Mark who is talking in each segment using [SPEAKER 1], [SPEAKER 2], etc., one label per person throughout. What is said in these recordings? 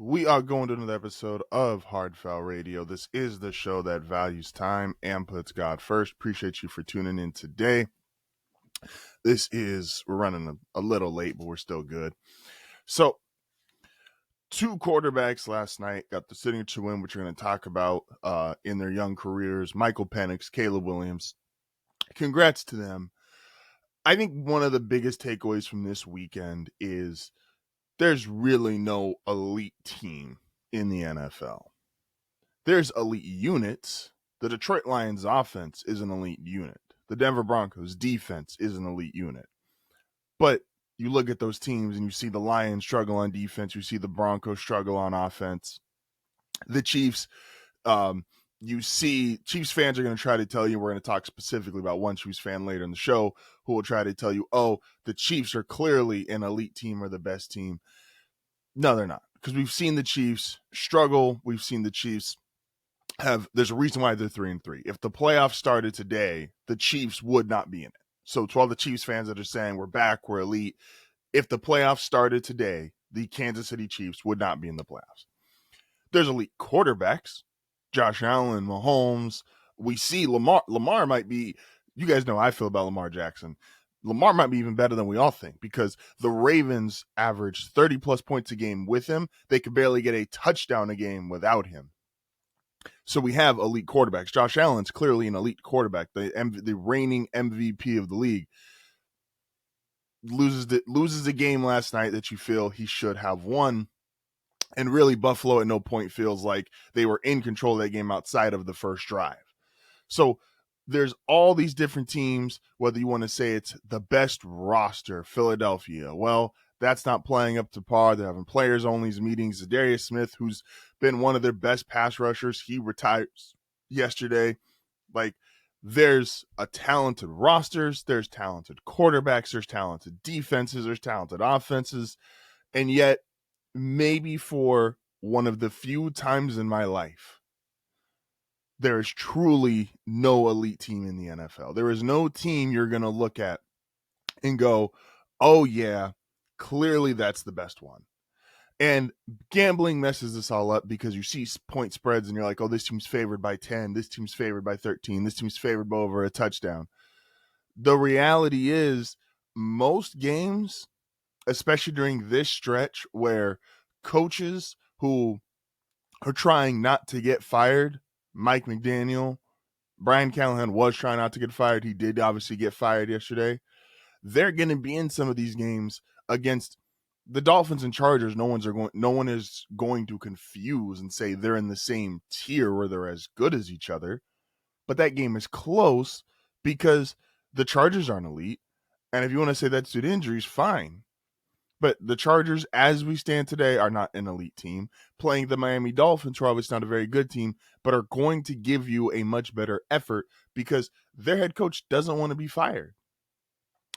[SPEAKER 1] We are going to another episode of HardFoul Radio. This is the show that values time and puts God first. Appreciate you for tuning in today. We're running a little late, but we're still good. So, two quarterbacks last night got the signature win, which we're going to talk about in their young careers. Michael Penix, Caleb Williams. Congrats to them. I think one of the biggest takeaways from this weekend is there's really no elite team in the NFL. There's elite units. The Detroit Lions offense is an elite unit. The Denver Broncos defense is an elite unit. But you look at those teams and you see the Lions struggle on defense. You see the Broncos struggle on offense. The Chiefs, you see Chiefs fans are going to try to tell you, we're going to talk specifically about one Chiefs fan later in the show who will try to tell you, oh, the Chiefs are clearly an elite team or the best team. No, they're not, because we've seen the Chiefs struggle. We've seen the Chiefs there's a reason why they're 3-3. If the playoffs started today, the Chiefs would not be in it. So to all the Chiefs fans that are saying we're back, we're elite, if the playoffs started today, the Kansas City Chiefs would not be in the playoffs. There's elite quarterbacks, Josh Allen, Mahomes. We see Lamar might be, you guys know how I feel about Lamar Jackson. Lamar might be even better than we all think, because the Ravens average 30 plus points a game with him. They could barely get a touchdown a game without him. So we have elite quarterbacks. Josh Allen's clearly an elite quarterback, the reigning MVP of the league. Loses the game last night that you feel he should have won. And really, Buffalo at no point feels like they were in control of that game outside of the first drive. So there's all these different teams, whether you want to say it's the best roster, Philadelphia. Well, that's not playing up to par. They're having players-only meetings. Darius Smith, who's been one of their best pass rushers, he retires yesterday. Like, there's a talented rosters, there's talented quarterbacks, there's talented defenses, there's talented offenses, and yet maybe for one of the few times in my life, there is truly no elite team in the NFL. There is no team you're going to look at and go, oh yeah, clearly that's the best one. And gambling messes this all up, because you see point spreads and you're like, oh, this team's favored by 10, this team's favored by 13, this team's favored by over a touchdown. The reality is, most games, especially during this stretch where coaches who are trying not to get fired, Mike McDaniel, Brian Callahan was trying not to get fired. He did obviously get fired yesterday. They're going to be in some of these games against the Dolphins and Chargers. No one is going to confuse and say they're in the same tier where they're as good as each other. But that game is close because the Chargers aren't elite. And if you want to say that's due to injuries, fine. But the Chargers, as we stand today, are not an elite team. Playing the Miami Dolphins, who are obviously not a very good team, but are going to give you a much better effort because their head coach doesn't want to be fired.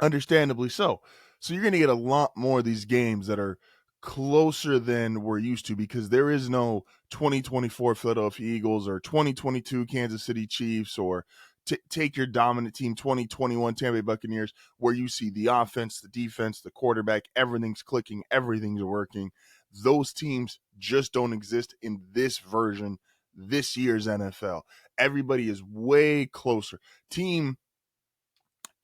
[SPEAKER 1] Understandably so. So you're going to get a lot more of these games that are closer than we're used to, because there is no 2024 Philadelphia Eagles or 2022 Kansas City Chiefs, or take your dominant team 2021 Tampa Bay Buccaneers, where you see the offense, the defense, the quarterback, everything's clicking, everything's working. Those teams just don't exist in this version, this year's NFL. Everybody is way closer. Team,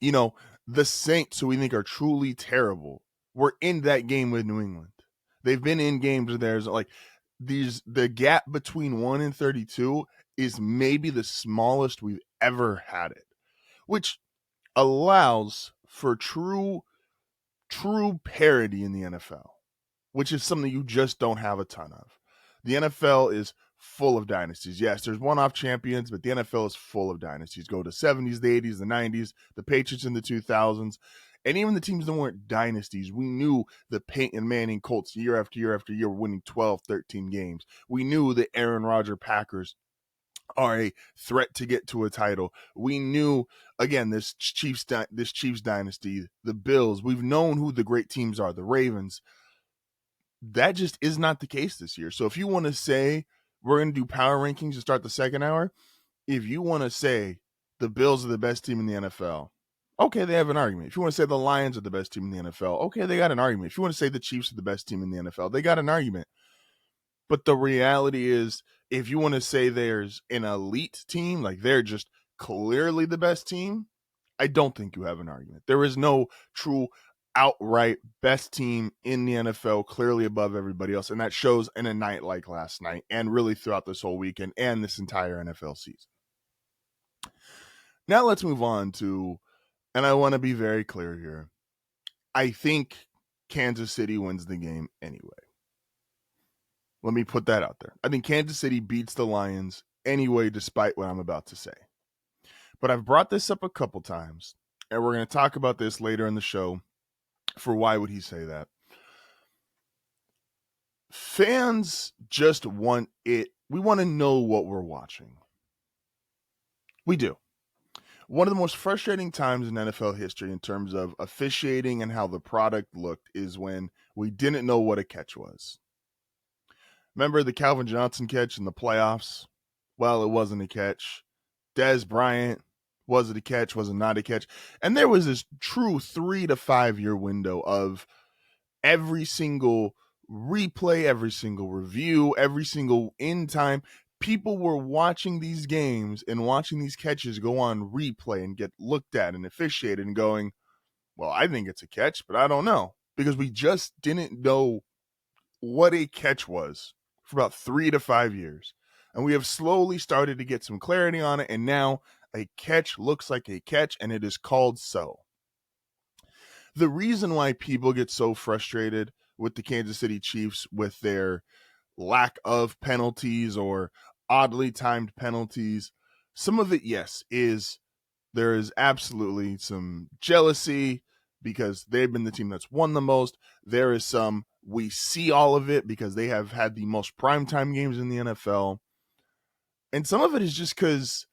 [SPEAKER 1] the Saints, who we think are truly terrible, were in that game with New England. They've been in games where there's like the gap between 1 and 32 is maybe the smallest we've ever had it, which allows for true parity in the NFL, which is something you just don't have a ton of. The NFL is full of dynasties. Yes, there's one-off champions, but the NFL is full of dynasties. Go to 70s, the 80s, the 90s, the Patriots in the 2000s, and even the teams that weren't dynasties. We knew the Peyton Manning Colts year after year after year were winning 12, 13 games. We knew the Aaron Rodgers Packers are a threat to get to a title. We knew, again, this Chiefs dynasty, the Bills. We've known who the great teams are, the Ravens. That just is not the case this year. So if you want to say we're going to do power rankings to start the second hour, if you want to say the Bills are the best team in the NFL, okay, they have an argument. If you want to say the Lions are the best team in the NFL, okay, they got an argument. If you want to say the Chiefs are the best team in the NFL, they got an argument. But the reality is, if you want to say there's an elite team, like they're just clearly the best team, I don't think you have an argument. There is no true outright best team in the NFL, clearly above everybody else. And that shows in a night like last night and really throughout this whole weekend and this entire NFL season. Now let's move on to, and I want to be very clear here, I think Kansas City wins the game anyway. Let me put that out there. I think Kansas City beats the Lions anyway, despite what I'm about to say. But I've brought this up a couple times, and we're going to talk about this later in the show for why would he say that. Fans just want it. We want to know what we're watching. We do. One of the most frustrating times in NFL history in terms of officiating and how the product looked is when we didn't know what a catch was. Remember the Calvin Johnson catch in the playoffs? Well, it wasn't a catch. Dez Bryant, was it a catch? Was it not a catch? And there was this true 3 to 5 year window of every single replay, every single review, every single in time. People were watching these games and watching these catches go on replay and get looked at and officiated and going, well, I think it's a catch, but I don't know. Because we just didn't know what a catch was for about 3 to 5 years. And we have slowly started to get some clarity on it. And now a catch looks like a catch, and it is called so. The reason why people get so frustrated with the Kansas City Chiefs with their lack of penalties or oddly timed penalties, some of it, yes, is there is absolutely some jealousy because they've been the team that's won the most. There is some, we see all of it because they have had the most primetime games in the NFL. And some of it is just because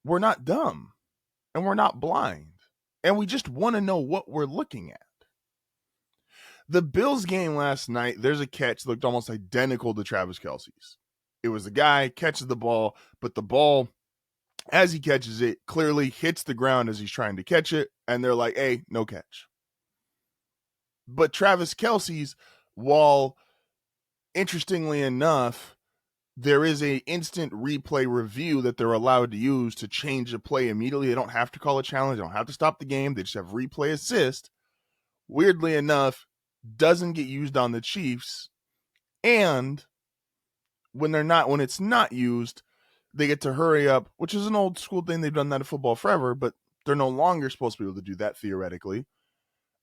[SPEAKER 1] we're not dumb and we're not blind. And we just want to know what we're looking at. The Bills game last night, there's a catch that looked almost identical to Travis Kelce's. It was the guy catches the ball, but the ball, as he catches it, clearly hits the ground as he's trying to catch it. And they're like, hey, no catch. But Travis Kelce's, while interestingly enough, there is a instant replay review that they're allowed to use to change the play immediately. They don't have to call a challenge. They don't have to stop the game. They just have replay assist. Weirdly enough, doesn't get used on the Chiefs. And when it's not used, they get to hurry up, which is an old school thing. They've done that in football forever, but they're no longer supposed to be able to do that theoretically.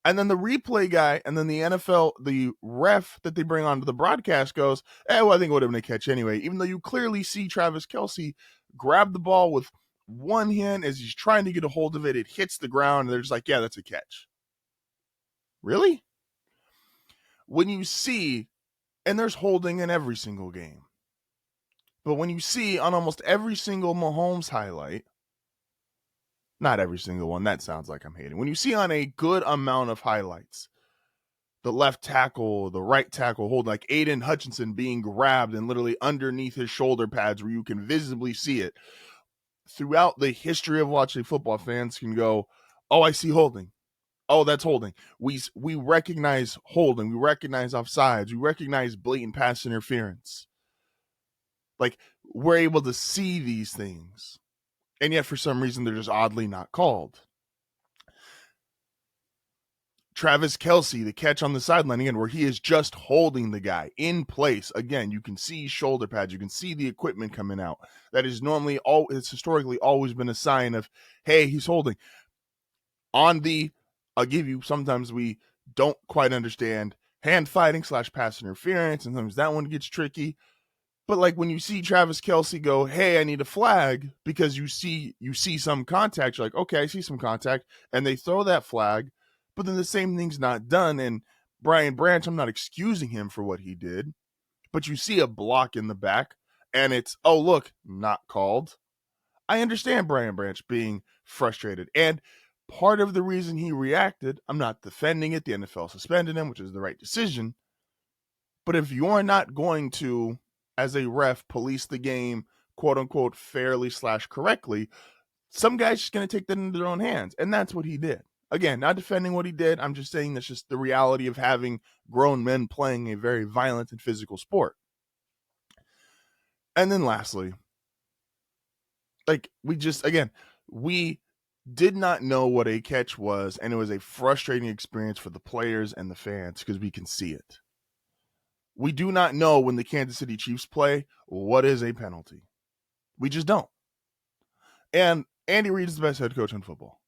[SPEAKER 1] And then the replay guy and then the NFL, the ref that they bring onto the broadcast goes, well, I think it would have been a catch anyway, even though you clearly see Travis Kelce grab the ball with one hand as he's trying to get a hold of it. It hits the ground, and they're just like, yeah, that's a catch. Really? When you see, and there's holding in every single game, but when you see on almost every single Mahomes highlight, not every single one, that sounds like I'm hating. When you see on a good amount of highlights, the left tackle, the right tackle hold, like Aiden Hutchinson being grabbed and literally underneath his shoulder pads where you can visibly see it. Throughout the history of watching football, fans can go, oh, I see holding. Oh, that's holding. We recognize holding. We recognize offsides. We recognize blatant pass interference. Like, we're able to see these things. And yet, for some reason, they're just oddly not called. Travis Kelce, the catch on the sideline again, where he is just holding the guy in place. Again, you can see shoulder pads. You can see the equipment coming out. That is normally it's historically always been a sign of, hey, he's holding. I'll give you, sometimes we don't quite understand hand fighting / pass interference. And sometimes that one gets tricky. But like when you see Travis Kelce go, hey, I need a flag because you see some contact, you're like, okay, I see some contact. And they throw that flag, but then the same thing's not done. And Brian Branch, I'm not excusing him for what he did, but you see a block in the back and it's, oh, look, not called. I understand Brian Branch being frustrated. And part of the reason he reacted, I'm not defending it. The NFL suspended him, which is the right decision. But if you're not going to, as a ref, police the game, quote unquote, fairly / correctly, some guy's just going to take that into their own hands. And that's what he did. Again, not defending what he did. I'm just saying that's just the reality of having grown men playing a very violent and physical sport. And then lastly, like we did not know what a catch was, and it was a frustrating experience for the players and the fans because we can see it. We do not know when the Kansas City Chiefs play what is a penalty. We just don't. And Andy Reid is the best head coach in football.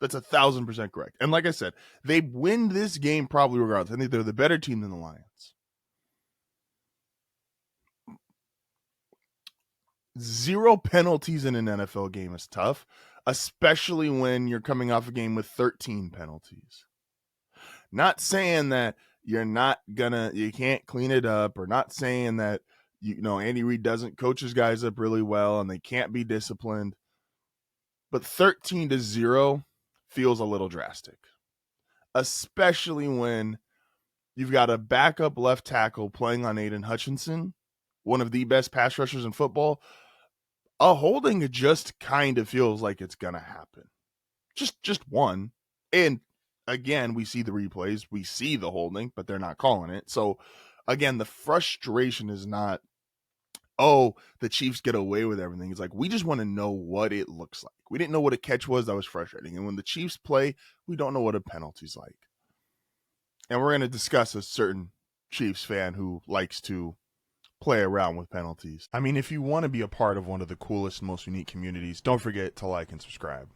[SPEAKER 1] That's 1,000% correct. And like I said, they win this game probably regardless. I think they're the better team than the Lions. 0 penalties in an NFL game is tough, especially when you're coming off a game with 13 penalties. Not saying that you can't clean it up, or not saying that, Andy Reid doesn't coach his guys up really well and they can't be disciplined. But 13-0 feels a little drastic, especially when you've got a backup left tackle playing on Aiden Hutchinson, one of the best pass rushers in football. A holding just kind of feels like it's going to happen. Just one. And again, we see the replays. We see the holding, but they're not calling it. So again, the frustration is not, oh, the Chiefs get away with everything. It's like, we just want to know what it looks like. We didn't know what a catch was. That was frustrating. And when the Chiefs play, we don't know what a penalty's like. And we're going to discuss a certain Chiefs fan who likes to play around with penalties. I mean, if you want to be a part of one of the coolest, most unique communities, don't forget to like and subscribe.